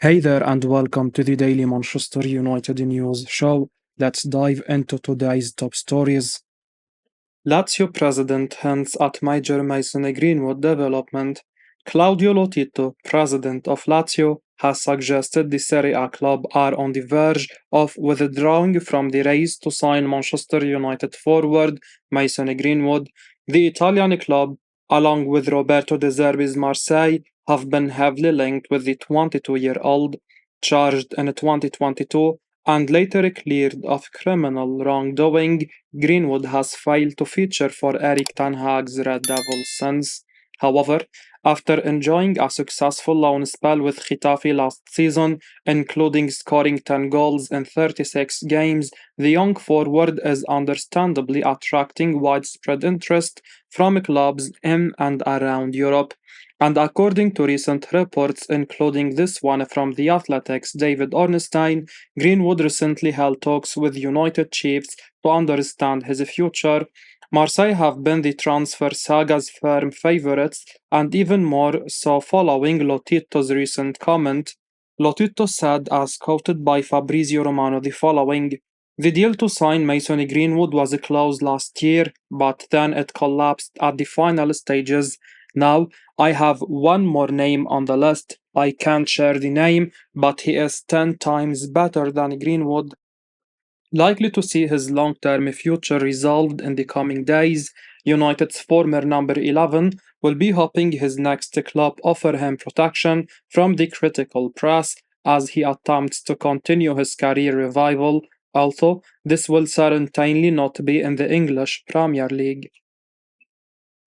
Hey there, and welcome to the Daily Manchester United News Show. Let's dive into today's top stories. Lazio president hints at major Mason Greenwood development. Claudio Lotito, president of Lazio, has suggested the Serie A club are on the verge of withdrawing from the race to sign Manchester United forward Mason Greenwood. The Italian club, along with Roberto de Zerbi's Marseille, have been heavily linked with the 22-year-old, charged in 2022 and later cleared of criminal wrongdoing. Greenwood has failed to feature for Erik ten Hag's Red Devils since. However, after enjoying a successful loan spell with Getafe last season, including scoring 10 goals in 36 games, the young forward is understandably attracting widespread interest from clubs in and around Europe. And according to recent reports, including this one from The Athletic's David Ornstein, Greenwood recently held talks with United chiefs to understand his future. Marseille have been the transfer saga's firm favourites, and even more so following Lotito's recent comment. Lotito said, as quoted by Fabrizio Romano, the following: "The deal to sign Mason Greenwood was closed last year, but then it collapsed at the final stages. Now, I have one more name on the list. I can't share the name, but he is 10 times better than Greenwood. Likely to see his long term future resolved in the coming days. United's former number 11 will be hoping his next club offer him protection from the critical press as he attempts to continue his career revival, although this will certainly not be in the English Premier League."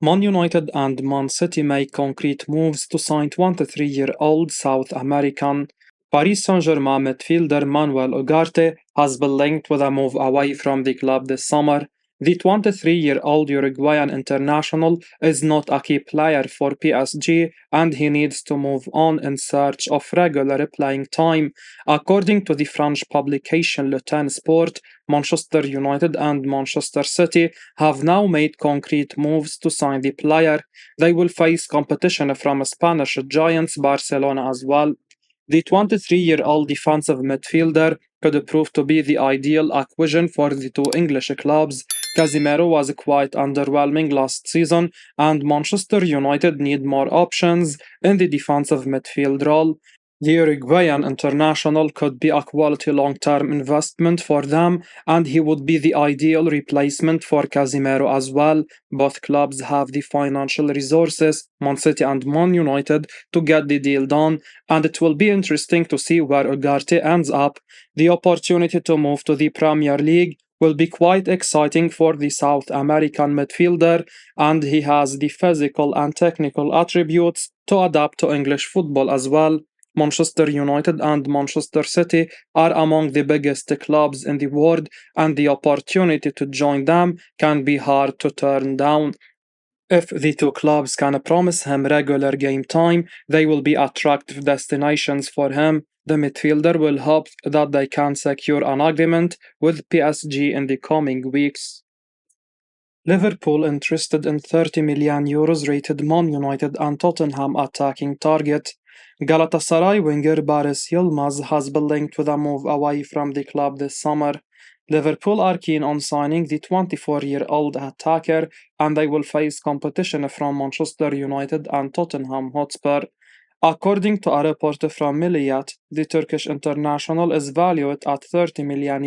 Man United and Man City make concrete moves to sign 23-year-old South American. Paris Saint-Germain midfielder Manuel Ugarte has been linked with a move away from the club this summer. The 23-year-old Uruguayan international is not a key player for PSG, and he needs to move on in search of regular playing time. According to the French publication Le Temps Sport, Manchester United and Manchester City have now made concrete moves to sign the player. They will face competition from Spanish giants Barcelona as well. The 23-year-old defensive midfielder could prove to be the ideal acquisition for the two English clubs. Casemiro was quite underwhelming last season, and Manchester United need more options in the defensive midfield role. The Uruguayan international could be a quality long-term investment for them, and he would be the ideal replacement for Casemiro as well. Both clubs have the financial resources, Man City and Man United, to get the deal done, and it will be interesting to see where Ugarte ends up. The opportunity to move to the Premier League will be quite exciting for the South American midfielder, and he has the physical and technical attributes to adapt to English football as well. Manchester United and Manchester City are among the biggest clubs in the world, and the opportunity to join them can be hard to turn down. If the two clubs can promise him regular game time, they will be attractive destinations for him. The midfielder will hope that they can secure an agreement with PSG in the coming weeks. Liverpool interested in €30 million rated Man United and Tottenham attacking target. Galatasaray winger Baris Yilmaz has been linked with a move away from the club this summer. Liverpool are keen on signing the 24-year-old attacker, and they will face competition from Manchester United and Tottenham Hotspur. According to a report from Milliyet, the Turkish international is valued at €30 million,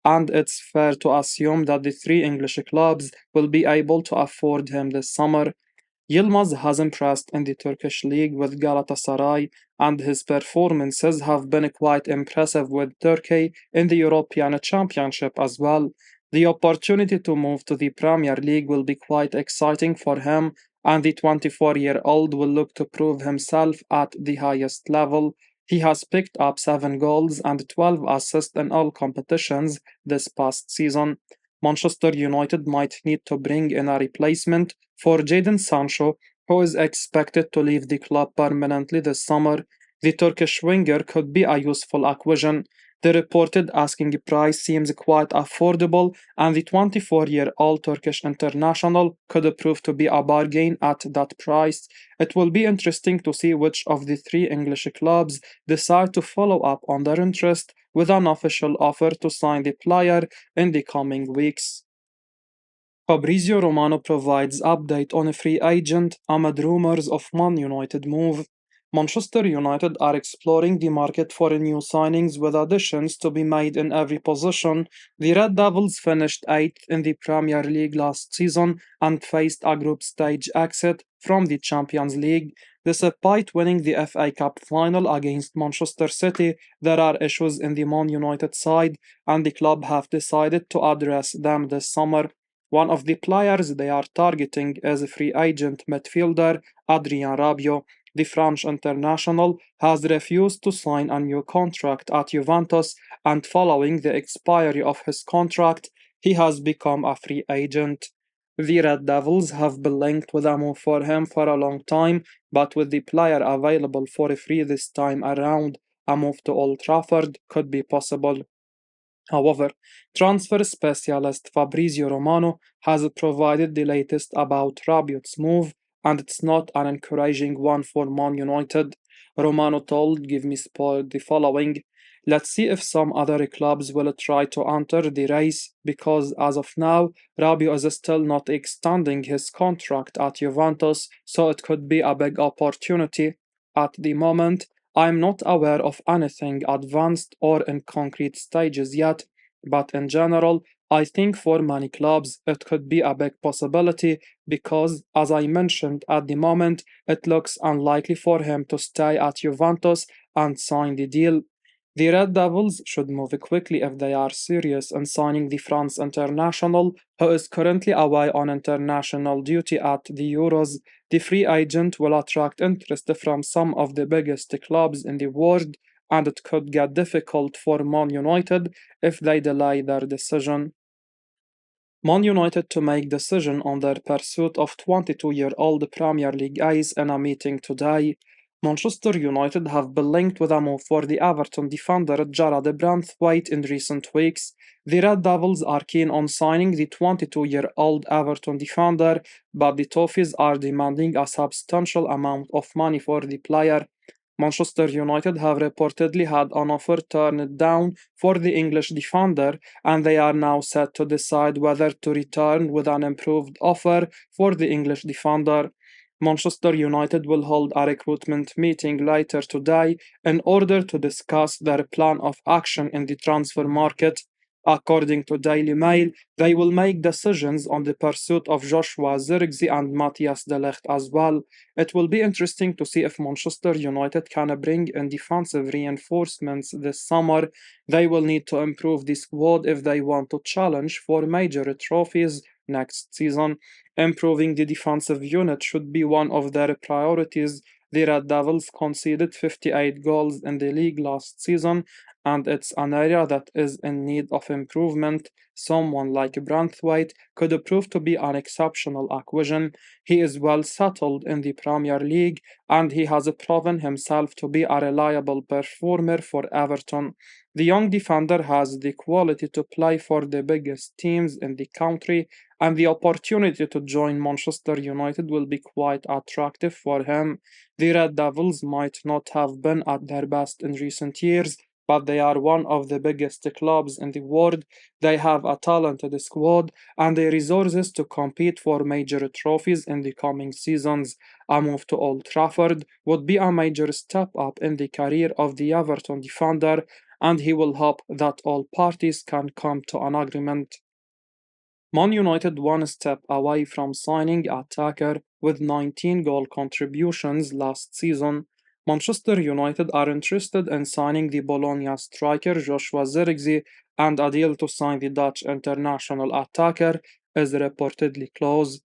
and it's fair to assume that the three English clubs will be able to afford him this summer. Yilmaz has impressed in the Turkish league with Galatasaray, and his performances have been quite impressive with Turkey in the European Championship as well. The opportunity to move to the Premier League will be quite exciting for him, and the 24-year-old will look to prove himself at the highest level. He has picked up 7 goals and 12 assists in all competitions this past season. Manchester United might need to bring in a replacement for Jadon Sancho, who is expected to leave the club permanently this summer. The Turkish winger could be a useful acquisition. The reported asking price seems quite affordable, and the 24-year-old Turkish international could prove to be a bargain at that price. It will be interesting to see which of the three English clubs decide to follow up on their interest with an official offer to sign the player in the coming weeks. Fabrizio Romano provides update on a free agent amid rumors of Man United move. Manchester United are exploring the market for new signings with additions to be made in every position. The Red Devils finished 8th in the Premier League last season and faced a group stage exit from the Champions League. Despite winning the FA Cup final against Manchester City, there are issues in the Man United side, and the club have decided to address them this summer. One of the players they are targeting is free agent midfielder Adrien Rabiot. The French international has refused to sign a new contract at Juventus, and following the expiry of his contract, he has become a free agent. The Red Devils have been linked with a move for him for a long time, but with the player available for free this time around, a move to Old Trafford could be possible. However, transfer specialist Fabrizio Romano has provided the latest about Rabiot's move, and it's not an encouraging one for Man United. Romano told Give Me Sport the following: Let's see if some other clubs will try to enter the race, because as of now, Rabiot is still not extending his contract at Juventus, so it could be a big opportunity. At the moment, I'm not aware of anything advanced or in concrete stages yet, but in general, I think for many clubs it could be a big possibility because, as I mentioned at the moment, it looks unlikely for him to stay at Juventus and sign the deal. The Red Devils should move quickly if they are serious in signing the France international, who is currently away on international duty at the Euros. The free agent will attract interest from some of the biggest clubs in the world, and it could get difficult for Man United if they delay their decision. Man United to make decision on their pursuit of 22-year-old Premier League ace in a meeting today. Manchester United have been linked with a move for the Everton defender Jarrad Branthwaite in recent weeks. The Red Devils are keen on signing the 22-year-old Everton defender, but the Toffees are demanding a substantial amount of money for the player. Manchester United have reportedly had an offer turned down for the English defender, and they are now set to decide whether to return with an improved offer for the English defender. Manchester United will hold a recruitment meeting later today in order to discuss their plan of action in the transfer market. According to Daily Mail, they will make decisions on the pursuit of Joshua Zirkzee and Matthias de Ligt as well. It will be interesting to see if Manchester United can bring in defensive reinforcements this summer. They will need to improve the squad if they want to challenge for major trophies next season. Improving the defensive unit should be one of their priorities. The Red Devils conceded 58 goals in the league last season, and it's an area that is in need of improvement. Someone like Branthwaite could prove to be an exceptional acquisition. He is well settled in the Premier League, and he has proven himself to be a reliable performer for Everton. The young defender has the quality to play for the biggest teams in the country, and the opportunity to join Manchester United will be quite attractive for him. The Red Devils might not have been at their best in recent years, but they are one of the biggest clubs in the world. They have a talented squad and the resources to compete for major trophies in the coming seasons. A move to Old Trafford would be a major step up in the career of the Everton defender, and he will hope that all parties can come to an agreement. Man United one step away from signing attacker with 19 goal contributions last season. Manchester United are interested in signing the Bologna striker Joshua Zirkzee, and a deal to sign the Dutch international attacker is reportedly close.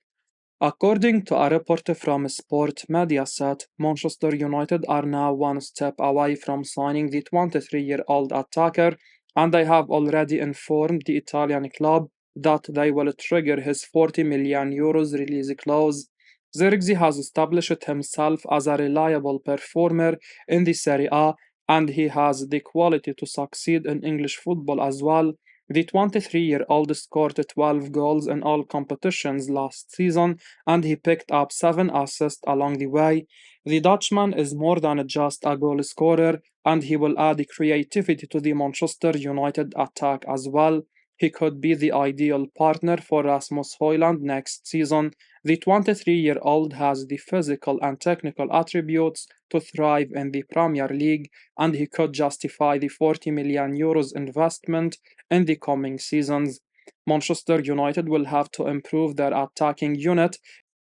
According to a report from Sport Mediaset, Manchester United are now one step away from signing the 23-year-old attacker, and they have already informed the Italian club that they will trigger his 40 million euros release clause. Zirkzee has established himself as a reliable performer in the Serie A, and he has the quality to succeed in English football as well. The 23-year-old scored 12 goals in all competitions last season, and he picked up 7 assists along the way. The Dutchman is more than just a goal scorer, and he will add creativity to the Manchester United attack as well. He could be the ideal partner for Rasmus Højlund next season. The 23-year-old has the physical and technical attributes to thrive in the Premier League, and he could justify the 40 million euros investment in the coming seasons. Manchester United will have to improve their attacking unit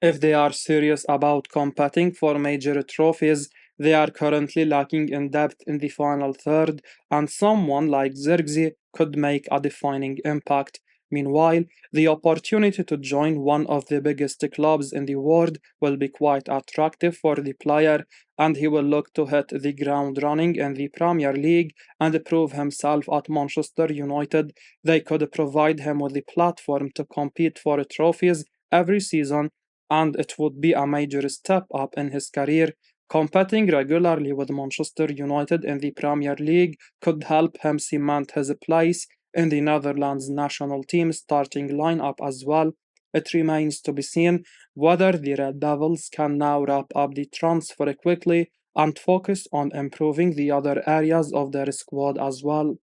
if they are serious about competing for major trophies. They are currently lacking in depth in the final third, and someone like Zerbi could make a defining impact. Meanwhile, the opportunity to join one of the biggest clubs in the world will be quite attractive for the player, and he will look to hit the ground running in the Premier League and prove himself at Manchester United. They could provide him with the platform to compete for trophies every season, and it would be a major step up in his career. Competing regularly with Manchester United in the Premier League could help him cement his place in the Netherlands national team starting lineup as well. It remains to be seen whether the Red Devils can now wrap up the transfer quickly and focus on improving the other areas of their squad as well.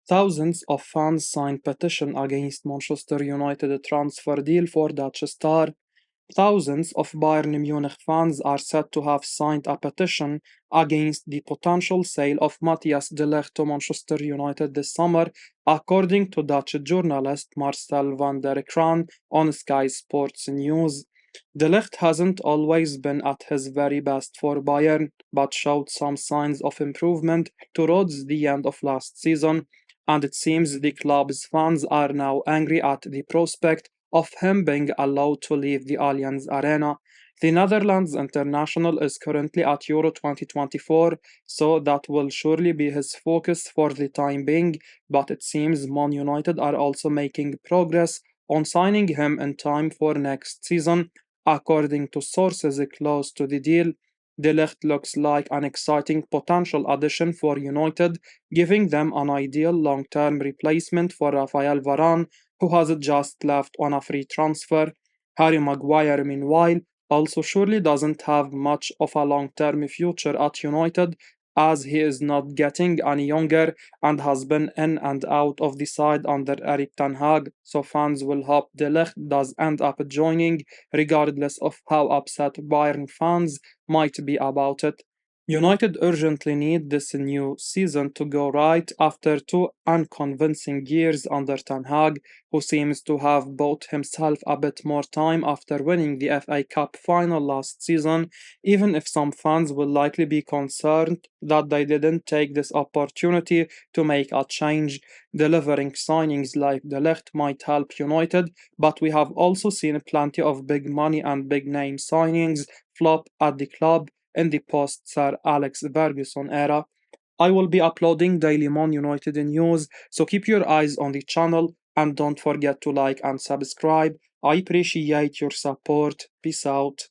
Thousands of fans signed petition against Manchester United transfer deal for Dutch star. Thousands of Bayern Munich fans are said to have signed a petition against the potential sale of Matthias de Ligt to Manchester United this summer, according to Dutch journalist Marcel van der Kraan on Sky Sports News. De Ligt hasn't always been at his very best for Bayern, but showed some signs of improvement towards the end of last season, and it seems the club's fans are now angry at the prospect of him being allowed to leave the Allianz Arena. The Netherlands international is currently at Euro 2024, so that will surely be his focus for the time being, but it seems Man United are also making progress on signing him in time for next season. According to sources close to the deal, De Ligt looks like an exciting potential addition for United, giving them an ideal long-term replacement for Rafael Varane, who has just left on a free transfer. Harry Maguire, meanwhile, also surely doesn't have much of a long-term future at United, as he is not getting any younger and has been in and out of the side under Erik ten Hag, so fans will hope De Ligt does end up joining, regardless of how upset Bayern fans might be about it. United urgently need this new season to go right after 2 unconvincing years under Ten Hag, who seems to have bought himself a bit more time after winning the FA Cup final last season, even if some fans will likely be concerned that they didn't take this opportunity to make a change. Delivering signings like De Ligt might help United, but we have also seen plenty of big money and big name signings flop at the club in the post Sir Alex Ferguson era. I will be uploading daily Man United news, so keep your eyes on the channel and don't forget to like and subscribe. I appreciate your support. Peace out.